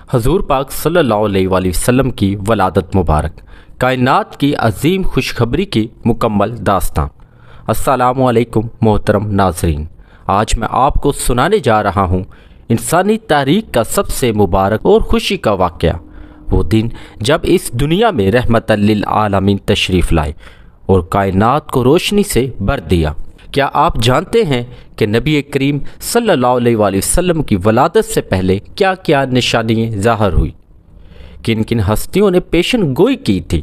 حضور پاک صلی اللہ علیہ وآلہ وسلم کی ولادت مبارک، کائنات کی عظیم خوشخبری کی مکمل داستان۔ السلام علیکم محترم ناظرین، آج میں آپ کو سنانے جا رہا ہوں انسانی تاریخ کا سب سے مبارک اور خوشی کا واقعہ، وہ دن جب اس دنیا میں رحمت للعالمین تشریف لائے اور کائنات کو روشنی سے بھر دیا۔ کیا آپ جانتے ہیں کہ نبی کریم صلی اللہ علیہ وآلہ وسلم کی ولادت سے پہلے کیا کیا نشانیاں ظاہر ہوئی، کن کن ہستیوں نے پیشن گوئی کی تھی،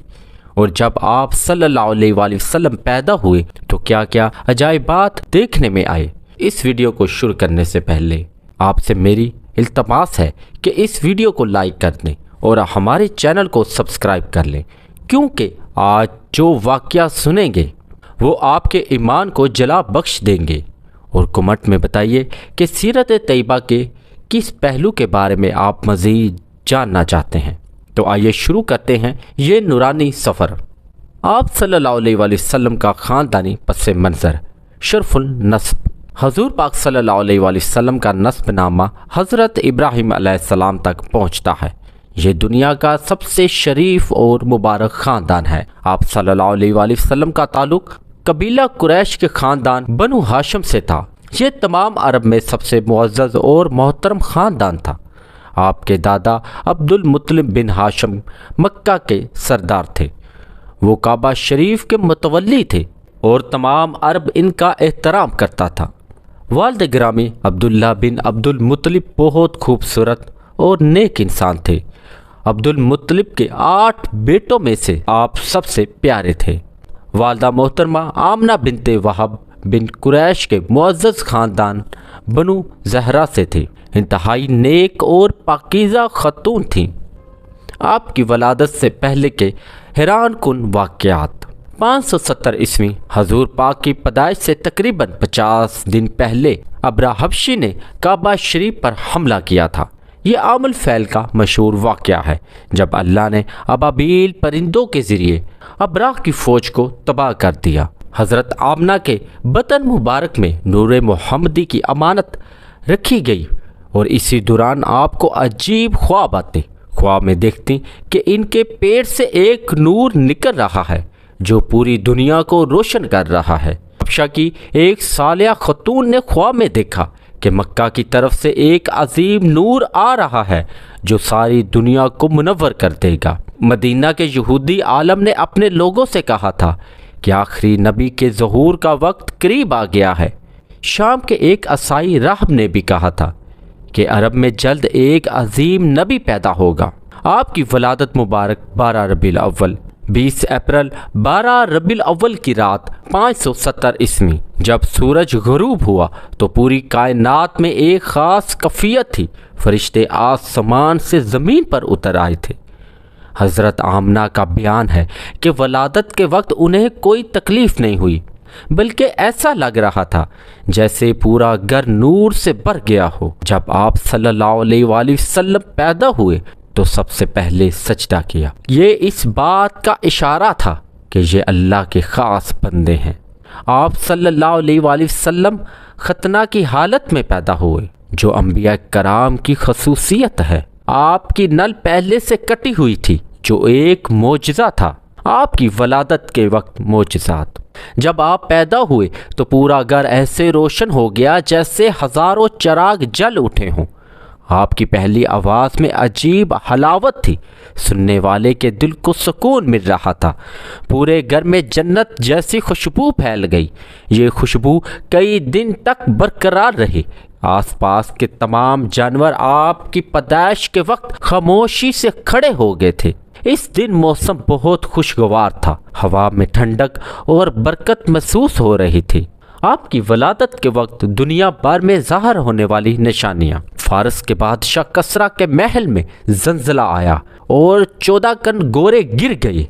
اور جب آپ صلی اللہ علیہ وآلہ وسلم پیدا ہوئے تو کیا کیا عجائبات دیکھنے میں آئے۔ اس ویڈیو کو شروع کرنے سے پہلے آپ سے میری التماس ہے کہ اس ویڈیو کو لائک کر دیں اور ہمارے چینل کو سبسکرائب کر لیں، کیونکہ آج جو واقعہ سنیں گے وہ آپ کے ایمان کو جلا بخش دیں گے۔ اور کمنٹ میں بتائیے کہ سیرت طیبہ کے کس پہلو کے بارے میں آپ مزید جاننا چاہتے ہیں۔ تو آئیے شروع کرتے ہیں یہ نورانی سفر۔ آپ صلی اللہ علیہ وآلہ وسلم کا خاندانی پس منظر، شرف النسب۔ حضور پاک صلی اللہ علیہ وآلہ وسلم کا نسب نامہ حضرت ابراہیم علیہ السلام تک پہنچتا ہے۔ یہ دنیا کا سب سے شریف اور مبارک خاندان ہے۔ آپ صلی اللہ علیہ وآلہ وسلم کا تعلق قبیلہ قریش کے خاندان بنو ہاشم سے تھا۔ یہ تمام عرب میں سب سے معزز اور محترم خاندان تھا۔ آپ کے دادا عبد المطلب بن ہاشم مکہ کے سردار تھے۔ وہ کعبہ شریف کے متولی تھے اور تمام عرب ان کا احترام کرتا تھا۔ والد گرامی عبداللہ بن عبد المطلب بہت خوبصورت اور نیک انسان تھے۔ عبد المطلب کے 8 بیٹوں میں سے آپ سب سے پیارے تھے۔ والدہ محترمہ آمنہ بنت وہب بن قریش کے معزز خاندان بنو زہرہ سے تھے۔ انتہائی نیک اور پاکیزہ خاتون تھیں۔ آپ کی ولادت سے پہلے کے حیران کن واقعات۔ 570 عیسوی حضور پاک کی پیدائش سے تقریباً 50 دن پہلے ابرہ حبشی نے کعبہ شریف پر حملہ کیا تھا۔ یہ عام الفیل کا مشہور واقعہ ہے جب اللہ نے ابابیل پرندوں کے ذریعے ابراہ کی فوج کو تباہ کر دیا۔ حضرت آمنہ کے بطن مبارک میں نور محمدی کی امانت رکھی گئی اور اسی دوران آپ کو عجیب خواب آتے۔ خواب میں دیکھتی کہ ان کے پیٹ سے ایک نور نکل رہا ہے جو پوری دنیا کو روشن کر رہا ہے۔ حبشہ کی ایک صالحہ خاتون نے خواب میں دیکھا کہ مکہ کی طرف سے ایک عظیم نور آ رہا ہے جو ساری دنیا کو منور کر دے گا۔ مدینہ کے یہودی عالم نے اپنے لوگوں سے کہا تھا کہ آخری نبی کے ظہور کا وقت قریب آ گیا ہے۔ شام کے ایک عیسائی راہب نے بھی کہا تھا کہ عرب میں جلد ایک عظیم نبی پیدا ہوگا۔ آپ کی ولادت مبارک 12 ربیع الاول 20 اپریل 12 ربیع الاول کی رات 570 عیسوی جب سورج غروب ہوا تو پوری کائنات میں ایک خاص کیفیت تھی۔ فرشتے آسمان سے زمین پر اتر آئے تھے۔ حضرت آمنہ کا بیان ہے کہ ولادت کے وقت انہیں کوئی تکلیف نہیں ہوئی، بلکہ ایسا لگ رہا تھا جیسے پورا گھر نور سے بھر گیا ہو۔ جب آپ صلی اللہ علیہ وآلہ وسلم پیدا ہوئے تو سب سے پہلے سجدہ کیا۔ یہ اس بات کا اشارہ تھا کہ یہ اللہ کے خاص بندے ہیں۔ آپ صلی اللہ علیہ وآلہ وسلم ختنہ کی حالت میں پیدا ہوئے، جو انبیاء کرام کی خصوصیت ہے۔ آپ کی نل پہلے سے کٹی ہوئی تھی، جو ایک معجزہ تھا۔ آپ کی ولادت کے وقت معجزات۔ جب آپ پیدا ہوئے تو پورا گھر ایسے روشن ہو گیا جیسے ہزاروں چراغ جل اٹھے ہوں۔ آپ کی پہلی آواز میں عجیب حلاوت تھی، سننے والے کے دل کو سکون مل رہا تھا۔ پورے گھر میں جنت جیسی خوشبو پھیل گئی۔ یہ خوشبو کئی دن تک برقرار رہی۔ آس پاس کے تمام جانور آپ کی پیدائش کے وقت خاموشی سے کھڑے ہو گئے تھے۔ اس دن موسم بہت خوشگوار تھا، ہوا میں ٹھنڈک اور برکت محسوس ہو رہی تھی۔ آپ کی ولادت کے وقت دنیا بھر میں ظاہر ہونے والی نشانیاں۔ فارس کے بادشاہ کسریٰ کے محل میں زلزلہ آیا اور 14 کن گورے گر گئے۔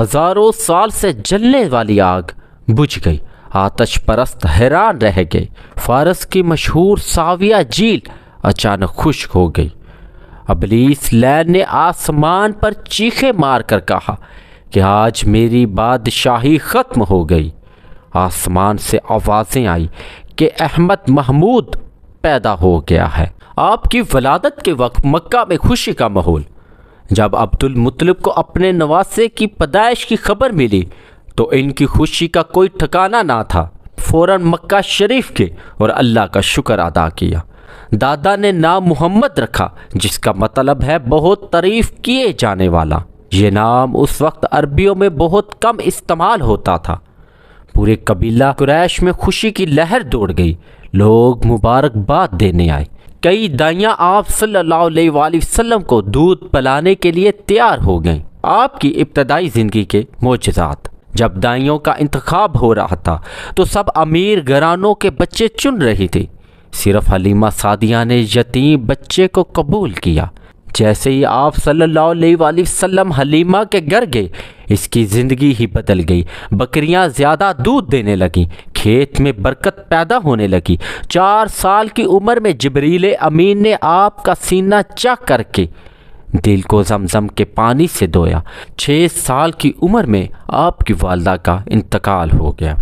ہزاروں سال سے جلنے والی آگ بجھ گئی۔ آتش پرست حیران رہ گئے۔ فارس کی مشہور ساویہ جھیل اچانک خشک ہو گئی۔ ابلیس لعین نے آسمان پر چیخیں مار کر کہا کہ آج میری بادشاہی ختم ہو گئی۔ آسمان سے آوازیں آئی کہ احمد محمود پیدا ہو گیا ہے۔ آپ کی ولادت کے وقت مکہ میں خوشی کا ماحول۔ جب عبد المطلب کو اپنے نواسے کی پیدائش کی خبر ملی تو ان کی خوشی کا کوئی ٹھکانہ نہ تھا۔ فوراً مکہ شریف کے اور اللہ کا شکر ادا کیا۔ دادا نے نام محمد رکھا، جس کا مطلب ہے بہت تعریف کیے جانے والا۔ یہ نام اس وقت عربیوں میں بہت کم استعمال ہوتا تھا۔ پورے قبیلہ قریش میں خوشی کی لہر دوڑ گئی۔ لوگ مبارکباد دینے آئے۔ کئی دائیاں آپ صلی اللہ علیہ وآلہ وسلم کو دودھ پلانے کے لیے تیار ہو گئیں۔ آپ کی ابتدائی زندگی کے معجزات۔ جب دائیوں کا انتخاب ہو رہا تھا تو سب امیر گھرانوں کے بچے چن رہی تھی۔ صرف حلیمہ سعدیہ نے یتیم بچے کو قبول کیا۔ جیسے ہی آپ صلی اللہ علیہ وآلہ وسلم حلیمہ کے گھر گئے، اس کی زندگی ہی بدل گئی۔ بکریاں زیادہ دودھ دینے لگیں، کھیت میں برکت پیدا ہونے لگی۔ 4 سال کی عمر میں جبریل امین نے آپ کا سینہ چاک کر کے دل کو زمزم کے پانی سے دھویا۔ 6 سال کی عمر میں آپ کی والدہ کا انتقال ہو گیا۔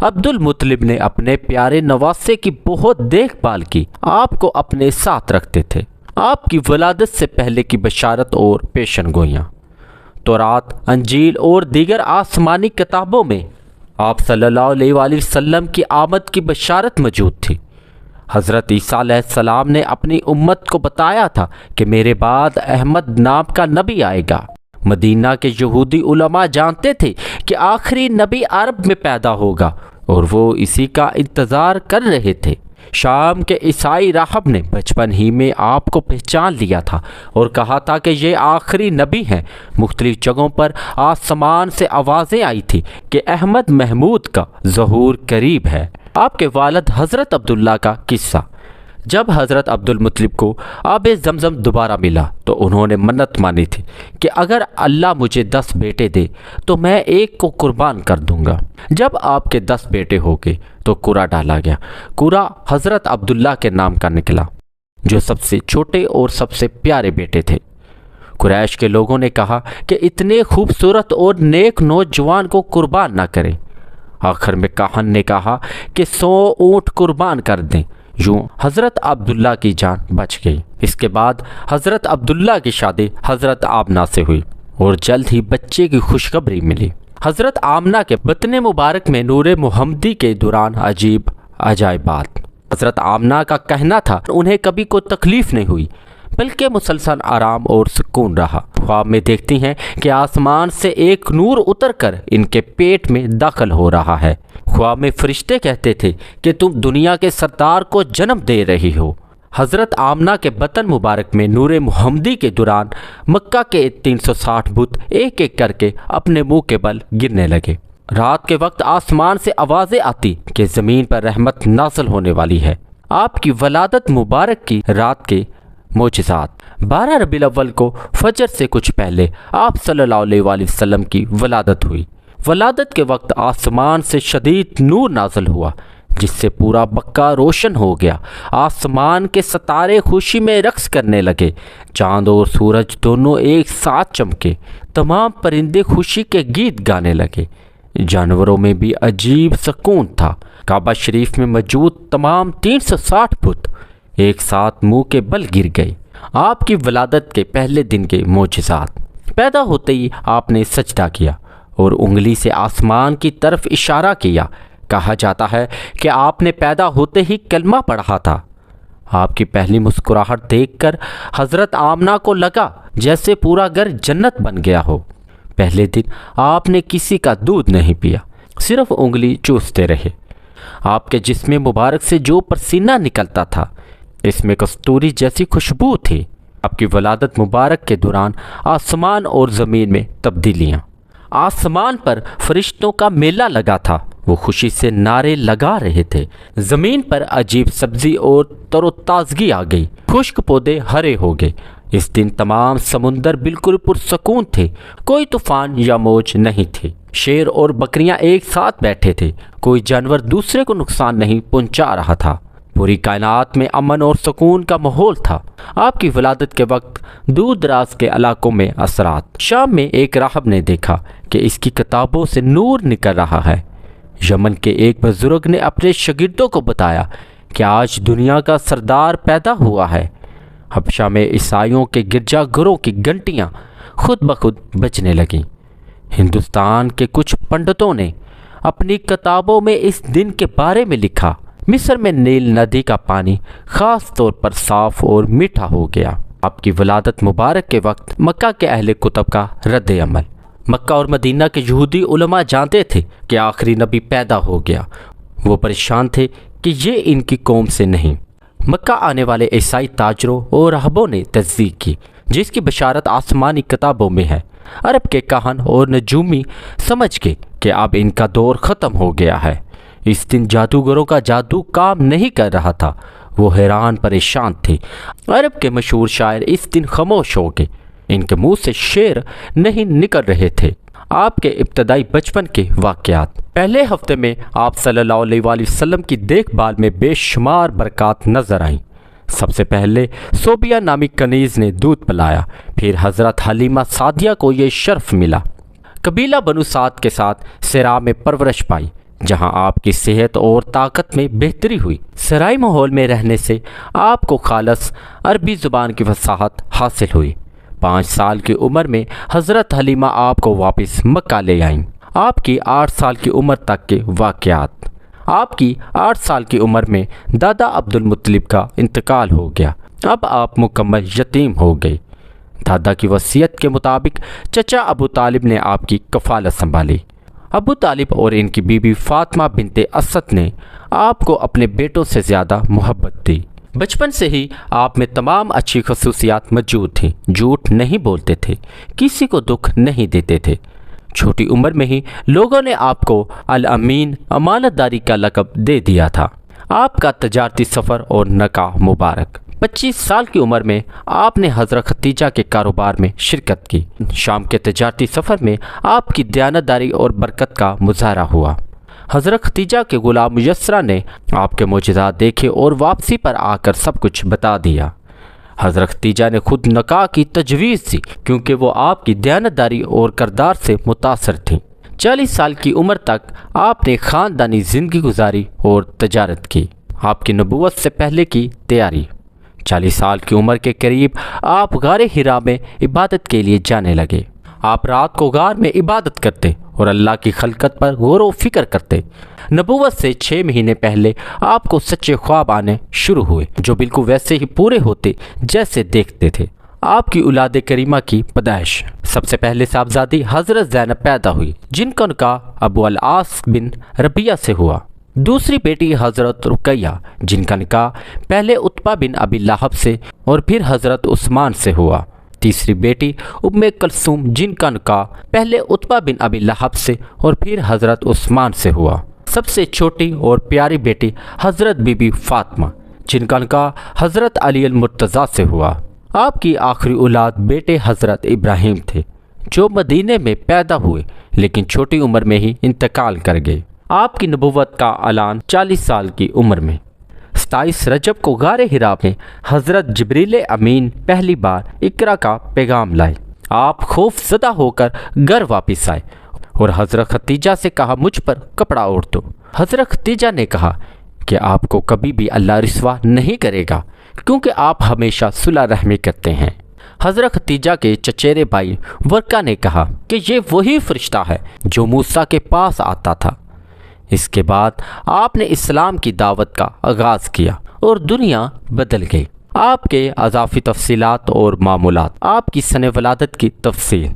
عبد المطلب نے اپنے پیارے نواسے کی بہت دیکھ بھال کی، آپ کو اپنے ساتھ رکھتے تھے۔ آپ کی ولادت سے پہلے کی بشارت اور پیشن گوئیاں تورات، انجیل اور دیگر آسمانی کتابوں میں آپ صلی اللہ علیہ وآلہ وسلم کی آمد کی بشارت موجود تھی۔ حضرت عیسیٰ علیہ السلام نے اپنی امت کو بتایا تھا کہ میرے بعد احمد نام کا نبی آئے گا۔ مدینہ کے یہودی علماء جانتے تھے کہ آخری نبی عرب میں پیدا ہوگا اور وہ اسی کا انتظار کر رہے تھے۔ شام کے عیسائی راہب نے بچپن ہی میں آپ کو پہچان لیا تھا اور کہا تھا کہ یہ آخری نبی ہیں۔ مختلف جگہوں پر آسمان سے آوازیں آئی تھی کہ احمد محمود کا ظہور قریب ہے۔ آپ کے والد حضرت عبداللہ کا قصہ۔ جب حضرت عبد المطلب کو آب زمزم دوبارہ ملا تو انہوں نے منت مانی تھی کہ اگر اللہ مجھے 10 بیٹے دے تو میں ایک کو قربان کر دوں گا۔ جب آپ کے 10 بیٹے ہو گئے تو قرعہ ڈالا گیا۔ قرعہ حضرت عبداللہ کے نام کا نکلا، جو سب سے چھوٹے اور سب سے پیارے بیٹے تھے۔ قریش کے لوگوں نے کہا کہ اتنے خوبصورت اور نیک نوجوان کو قربان نہ کریں۔ آخر میں کاہن نے کہا کہ 100 اونٹ قربان کر دیں۔ یوں حضرت عبداللہ کی جان بچ گئی۔ اس کے بعد حضرت عبداللہ کی شادی حضرت آمنہ سے ہوئی اور جلد ہی بچے کی خوشخبری ملی۔ حضرت آمنہ کے بطن مبارک میں نور محمدی کے دوران عجیب عجائبات۔ حضرت آمنہ کا کہنا تھا انہیں کبھی کوئی تکلیف نہیں ہوئی، بلکہ مسلسل آرام اور سکون رہا۔ خواب میں دیکھتی ہیں کہ آسمان سے ایک نور اتر کر ان کے پیٹ میں داخل ہو رہا ہے۔ خواب میں فرشتے کہتے تھے کہ تم دنیا کے سردار کو جنم دے رہی ہو۔ حضرت آمنہ کے بطن مبارک میں نور محمدی کے دوران مکہ کے 360 بت ایک ایک کر کے اپنے منہ کے بل گرنے لگے۔ رات کے وقت آسمان سے آوازیں آتی کہ زمین پر رحمت نازل ہونے والی ہے۔ آپ کی ولادت مبارک کی رات کے معجزات۔ 12 ربیع الاول کو فجر سے کچھ پہلے آپ صلی اللہ علیہ وآلہ وسلم کی ولادت ہوئی۔ ولادت کے وقت آسمان سے شدید نور نازل ہوا، جس سے پورا مکہ روشن ہو گیا۔ آسمان کے ستارے خوشی میں رقص کرنے لگے، چاند اور سورج دونوں ایک ساتھ چمکے۔ تمام پرندے خوشی کے گیت گانے لگے۔ جانوروں میں بھی عجیب سکون تھا۔ کعبہ شریف میں موجود تمام 360 بت ایک ساتھ منہ کے بل گر گئے۔ آپ کی ولادت کے پہلے دن کے معجزات۔ پیدا ہوتے ہی آپ نے سجدہ کیا اور انگلی سے آسمان کی طرف اشارہ کیا۔ کہا جاتا ہے کہ آپ نے پیدا ہوتے ہی کلمہ پڑھا تھا۔ آپ کی پہلی مسکراہٹ دیکھ کر حضرت آمنہ کو لگا جیسے پورا گھر جنت بن گیا ہو۔ پہلے دن آپ نے کسی کا دودھ نہیں پیا، صرف انگلی چوستے رہے۔ آپ کے جسم مبارک سے جو پسینہ نکلتا تھا، اس میں کستوری جیسی خوشبو تھی۔ آپ کی ولادت مبارک کے دوران آسمان اور زمین میں تبدیلیاں۔ آسمان پر فرشتوں کا میلہ لگا تھا، وہ خوشی سے نعرے لگا رہے تھے۔ زمین پر عجیب سبزی اور تر و تازگی آ گئی، خشک پودے ہرے ہو گئے۔ اس دن تمام سمندر بالکل پرسکون تھے، کوئی طوفان یا موج نہیں تھے۔ شیر اور بکریاں ایک ساتھ بیٹھے تھے، کوئی جانور دوسرے کو نقصان نہیں پہنچا رہا تھا۔ پوری کائنات میں امن اور سکون کا ماحول تھا۔ آپ کی ولادت کے وقت دور دراز کے علاقوں میں اثرات۔ شام میں ایک راہب نے دیکھا کہ اس کی کتابوں سے نور نکل رہا ہے۔ یمن کے ایک بزرگ نے اپنے شاگردوں کو بتایا کہ آج دنیا کا سردار پیدا ہوا ہے۔ حبشہ میں عیسائیوں کے گرجا گھروں کی گھنٹیاں خود بخود بجنے لگیں۔ ہندوستان کے کچھ پنڈتوں نے اپنی کتابوں میں اس دن کے بارے میں لکھا۔ مصر میں نیل ندی کا پانی خاص طور پر صاف اور میٹھا ہو گیا۔ آپ کی ولادت مبارک کے وقت مکہ کے اہل کتب کا رد عمل۔ مکہ اور مدینہ کے یہودی علماء جانتے تھے کہ آخری نبی پیدا ہو گیا۔ وہ پریشان تھے کہ یہ ان کی قوم سے نہیں۔ مکہ آنے والے عیسائی تاجروں اور راہبوں نے تصدیق کی، جس کی بشارت آسمانی کتابوں میں ہے۔ عرب کے کہن اور نجومی سمجھ گئے کہ اب ان کا دور ختم ہو گیا ہے۔ اس دن جادوگروں کا جادو کام نہیں کر رہا تھا۔ وہ حیران پریشان تھے۔ عرب کے مشہور شاعر اس دن خاموش ہو گئے۔ ان کے منہ سے شعر نہیں نکل رہے تھے۔ آپ کے ابتدائی بچپن کے واقعات۔ پہلے ہفتے میں آپ صلی اللہ علیہ وآلہ وسلم کی دیکھ بھال میں بے شمار برکات نظر آئیں۔ سب سے پہلے صوبیہ نامی کنیز نے دودھ پلایا، پھر حضرت حلیمہ سعدیہ کو یہ شرف ملا۔ قبیلہ بنو سعد کے ساتھ سرا میں پرورش پائی، جہاں آپ کی صحت اور طاقت میں بہتری ہوئی۔ سرائی ماحول میں رہنے سے آپ کو خالص عربی زبان کی فصاحت حاصل ہوئی۔ 5 سال کی عمر میں حضرت حلیمہ آپ کو واپس مکہ لے آئیں۔ آپ کی 8 سال کی عمر تک کے واقعات۔ آپ کی 8 سال کی عمر میں دادا عبد المطلب کا انتقال ہو گیا۔ اب آپ مکمل یتیم ہو گئے۔ دادا کی وصیت کے مطابق چچا ابو طالب نے آپ کی کفالت سنبھالی۔ ابو طالب اور ان کی بیوی فاطمہ بنت اسد نے آپ کو اپنے بیٹوں سے زیادہ محبت دی۔ بچپن سے ہی آپ میں تمام اچھی خصوصیات موجود تھیں۔ جھوٹ نہیں بولتے تھے، کسی کو دکھ نہیں دیتے تھے۔ چھوٹی عمر میں ہی لوگوں نے آپ کو الامین، امانت داری کا لقب دے دیا تھا۔ آپ کا تجارتی سفر اور نکاح مبارک۔ 25 سال کی عمر میں آپ نے حضرت ختیجہ کے کاروبار میں شرکت کی۔ شام کے تجارتی سفر میں آپ کی دیانتداری اور برکت کا مظاہرہ ہوا۔ حضرت ختیجہ کے غلام میسرہ نے آپ کے معجزات دیکھے اور واپسی پر آ کر سب کچھ بتا دیا۔ حضرت ختیجہ نے خود نکاح کی تجویز دی، کیونکہ وہ آپ کی دیانتداری اور کردار سے متاثر تھیں۔ 40 سال کی عمر تک آپ نے خاندانی زندگی گزاری اور تجارت کی۔ آپ کی نبوت سے پہلے کی تیاری۔ 40 سال کی عمر کے قریب آپ غار حرا میں عبادت کے لیے جانے لگے۔ آپ رات کو غار میں عبادت کرتے اور اللہ کی خلقت پر غور و فکر کرتے۔ نبوت سے 6 مہینے پہلے آپ کو سچے خواب آنے شروع ہوئے، جو بالکل ویسے ہی پورے ہوتے جیسے دیکھتے تھے۔ آپ کی اولاد کریمہ کی پیدائش۔ سب سے پہلے صاحبزادی حضرت زینب پیدا ہوئی، جن کا نکاح ابو العاص بن ربیعہ سے ہوا۔ دوسری بیٹی حضرت رقیہ، جن کا نکاح پہلے عتبہ بن ابی لہب سے اور پھر حضرت عثمان سے ہوا۔ تیسری بیٹی ام کلثوم، جن کا نکاح پہلے عتبہ بن ابی لہب سے اور پھر حضرت عثمان سے ہوا۔ سب سے چھوٹی اور پیاری بیٹی حضرت بی بی فاطمہ، جن کا نکاح حضرت علی المرتضیٰ سے ہوا۔ آپ کی آخری اولاد بیٹے حضرت ابراہیم تھے، جو مدینے میں پیدا ہوئے لیکن چھوٹی عمر میں ہی انتقال کر گئے۔ آپ کی نبوت کا اعلان 40 سال کی عمر میں۔ 27 رجب کو غار حرا میں حضرت جبریل امین پہلی بار اقرا کا پیغام لائے۔ آپ خوف زدہ ہو کر گھر واپس آئے اور حضرت ختیجہ سے کہا، مجھ پر کپڑا اوڑھ دو۔ حضرت ختیجہ نے کہا کہ آپ کو کبھی بھی اللہ رسوا نہیں کرے گا، کیونکہ آپ ہمیشہ صلح رحمی کرتے ہیں۔ حضرت ختیجہ کے چچیرے بھائی ورقہ نے کہا کہ یہ وہی فرشتہ ہے جو موسیٰ کے پاس آتا تھا۔ اس کے بعد آپ نے اسلام کی دعوت کا آغاز کیا اور دنیا بدل گئی۔ آپ کے اضافی تفصیلات اور معمولات۔ آپ کی سن ولادت کی تفصیل: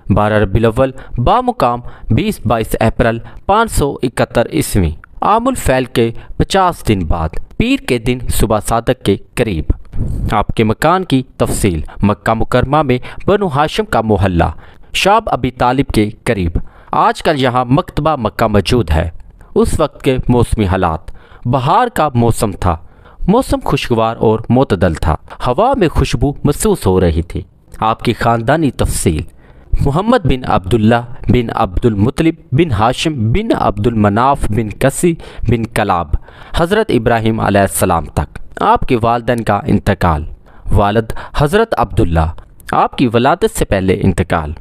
12 ربیع الاول بامقام 20-22 اپریل 571 عیسوی، عام الفیل کے 50 دن بعد، پیر کے دن صبح صادق کے قریب۔ آپ کے مکان کی تفصیل: مکہ مکرمہ میں بنو ہاشم کا محلہ، شاب ابی طالب کے قریب۔ آج کل یہاں مکتبہ مکہ موجود ہے۔ اس وقت کے موسمی حالات: بہار کا موسم تھا، موسم خوشگوار اور معتدل تھا، ہوا میں خوشبو محسوس ہو رہی تھی۔ آپ کی خاندانی تفصیل: محمد بن عبداللہ بن عبد المطلب بن ہاشم بن عبد المناف بن کسی بن کلاب، حضرت ابراہیم علیہ السلام تک۔ آپ کے والدین کا انتقال: والد حضرت عبداللہ، آپ کی ولادت سے پہلے انتقال۔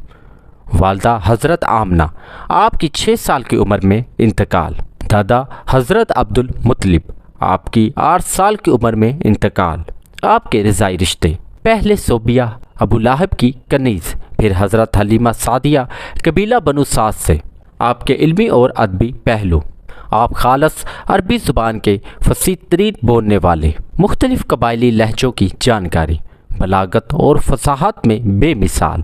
والدہ حضرت آمنہ، آپ کی 6 سال کی عمر میں انتقال۔ دادا حضرت عبد المطلب، آپ کی 8 سال کی عمر میں انتقال۔ آپ کے رضائی رشتے: پہلے صوبیہ ابو لہب کی کنیز، پھر حضرت حلیمہ سعدیہ قبیلہ بنو سعد سے۔ آپ کے علمی اور ادبی پہلو: آپ خالص عربی زبان کے فصیح ترین بولنے والے، مختلف قبائلی لہجوں کی جانکاری، بلاغت اور فصاحت میں بے مثال۔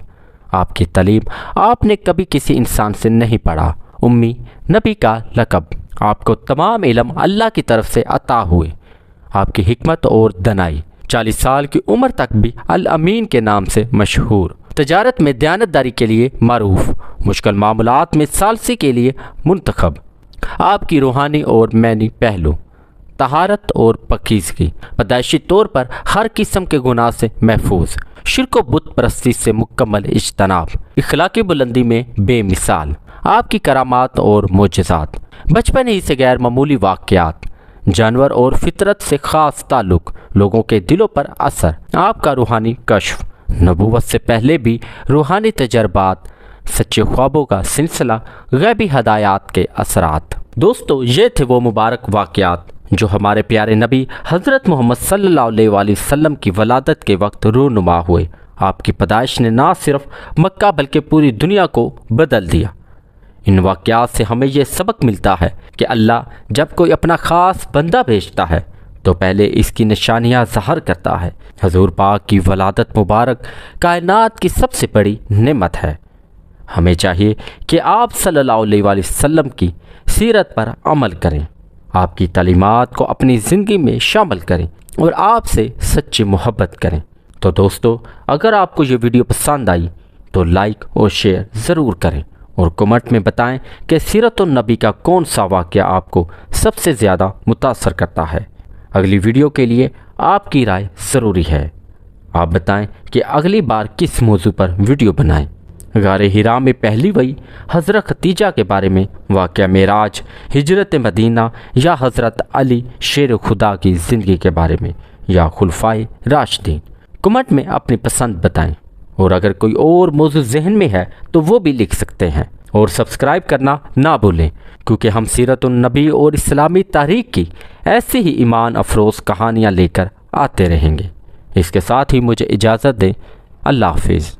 آپ کی تعلیم: آپ نے کبھی کسی انسان سے نہیں پڑھا۔ امی نبی کا لقب: آپ کو تمام علم اللہ کی طرف سے عطا ہوئے۔ آپ کی حکمت اور دانائی: 40 سال کی عمر تک بھی الامین کے نام سے مشہور، تجارت میں دیانتداری کے لیے معروف، مشکل معاملات میں ثالثی کے لیے منتخب۔ آپ کی روحانی اور معنوی پہلو: طہارت اور پاکیزگی، پیدائشی طور پر ہر قسم کے گناہ سے محفوظ، شرک و بت پرستی سے مکمل اجتناب، اخلاقی بلندی میں بے مثال۔ آپ کی کرامات اور معجزات: بچپن ہی سے غیر معمولی واقعات، جانور اور فطرت سے خاص تعلق، لوگوں کے دلوں پر اثر۔ آپ کا روحانی کشف: نبوت سے پہلے بھی روحانی تجربات، سچے خوابوں کا سلسلہ، غیبی ہدایات کے اثرات۔ دوستو، یہ تھے وہ مبارک واقعات جو ہمارے پیارے نبی حضرت محمد صلی اللہ علیہ وآلہ وسلم کی ولادت کے وقت رونما ہوئے۔ آپ کی پیدائش نے نہ صرف مکہ بلکہ پوری دنیا کو بدل دیا۔ ان واقعات سے ہمیں یہ سبق ملتا ہے کہ اللہ جب کوئی اپنا خاص بندہ بھیجتا ہے تو پہلے اس کی نشانیاں ظاہر کرتا ہے۔ حضور پاک کی ولادت مبارک کائنات کی سب سے بڑی نعمت ہے۔ ہمیں چاہیے کہ آپ صلی اللہ علیہ وآلہ وسلم کی سیرت پر عمل کریں، آپ کی تعلیمات کو اپنی زندگی میں شامل کریں اور آپ سے سچی محبت کریں۔ تو دوستو، اگر آپ کو یہ ویڈیو پسند آئی تو لائک اور شیئر ضرور کریں اور کمنٹ میں بتائیں کہ سیرت النبی کا کون سا واقعہ آپ کو سب سے زیادہ متاثر کرتا ہے۔ اگلی ویڈیو کے لیے آپ کی رائے ضروری ہے۔ آپ بتائیں کہ اگلی بار کس موضوع پر ویڈیو بنائیں۔ غار حرا میں پہلی وحی، حضرت خدیجہ کے بارے میں، واقعہ معراج، ہجرت مدینہ، یا حضرت علی شیر خدا کی زندگی کے بارے میں، یا خلفائے راشدین۔ کمنٹ میں اپنی پسند بتائیں، اور اگر کوئی اور موضوع ذہن میں ہے تو وہ بھی لکھ سکتے ہیں، اور سبسکرائب کرنا نہ بھولیں، کیونکہ ہم سیرت النبی اور اسلامی تاریخ کی ایسی ہی ایمان افروز کہانیاں لے کر آتے رہیں گے۔ اس کے ساتھ ہی مجھے اجازت دیں۔ اللہ حافظ۔